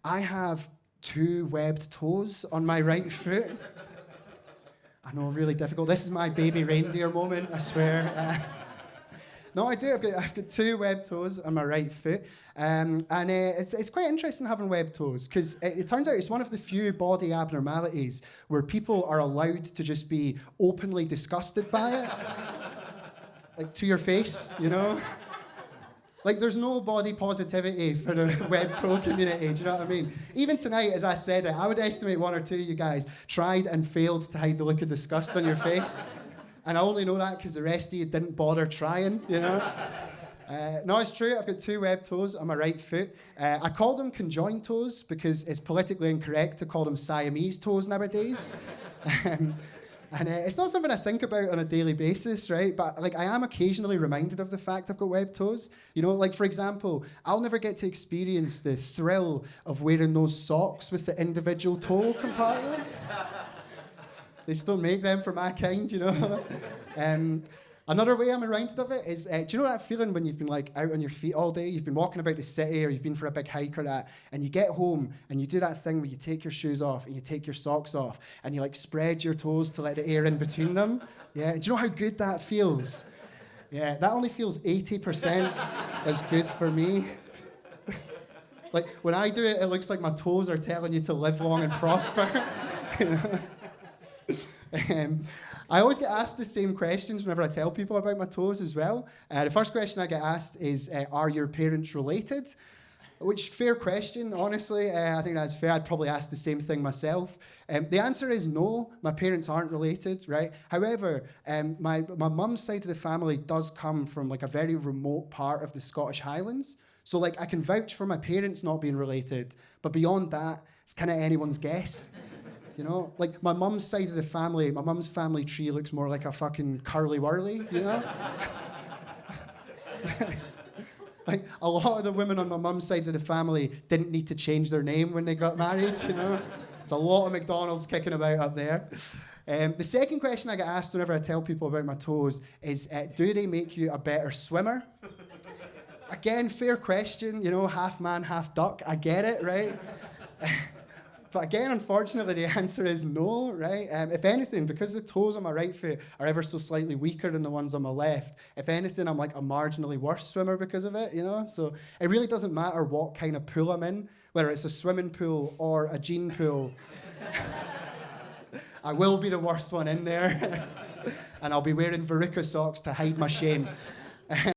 I have 2 webbed toes on my right foot. I know, really difficult. This is my baby reindeer moment, I swear. No, I do. I've got 2 webbed toes on my right foot, it's quite interesting having webbed toes because it turns out it's one of the few body abnormalities where people are allowed to just be openly disgusted by it, like to your face, you know. Like, there's no body positivity for the webbed toe community, do you know what I mean? Even tonight, as I said it, I would estimate 1 or 2 of you guys tried and failed to hide the look of disgust on your face. And I only know that because the rest of you didn't bother trying, you know? No, it's true, I've got 2 webbed toes on my right foot. I call them conjoined toes because it's politically incorrect to call them Siamese toes nowadays. It's not something I think about on a daily basis, right? But like, I am occasionally reminded of the fact I've got webbed toes. You know, like for example, I'll never get to experience the thrill of wearing those socks with the individual toe compartments. They just don't make them for my kind, you know. Another way I'm reminded of it is, do you know that feeling when you've been like out on your feet all day, you've been walking about the city or you've been for a big hike or that, and you get home and you do that thing where you take your shoes off and you take your socks off and you like spread your toes to let the air in between them? Yeah, do you know how good that feels? Yeah, that only feels 80% as good for me. Like, when I do it, it looks like my toes are telling you to live long and prosper. You know? I always get asked the same questions whenever I tell people about my toes as well. The first question I get asked is, are your parents related? Which, fair question, honestly. I think that's fair. I'd probably ask the same thing myself. The answer is no, my parents aren't related, right? However, my mum's side of the family does come from like a very remote part of the Scottish Highlands. So like, I can vouch for my parents not being related, but beyond that, it's kind of anyone's guess. You know, like my mum's side of the family, my mum's family tree looks more like a fucking curly-whirly, you know? Like, a lot of the women on my mum's side of the family didn't need to change their name when they got married, you know? It's a lot of McDonald's kicking about up there. The second question I get asked whenever I tell people about my toes is, do they make you a better swimmer? Again, fair question, you know, half man, half duck, I get it, right? But again, unfortunately, the answer is no, right? If anything, because the toes on my right foot are ever so slightly weaker than the ones on my left, if anything, I'm like a marginally worse swimmer because of it, you know? So it really doesn't matter what kind of pool I'm in, whether it's a swimming pool or a gene pool. I will be the worst one in there. And I'll be wearing Veruca socks to hide my shame.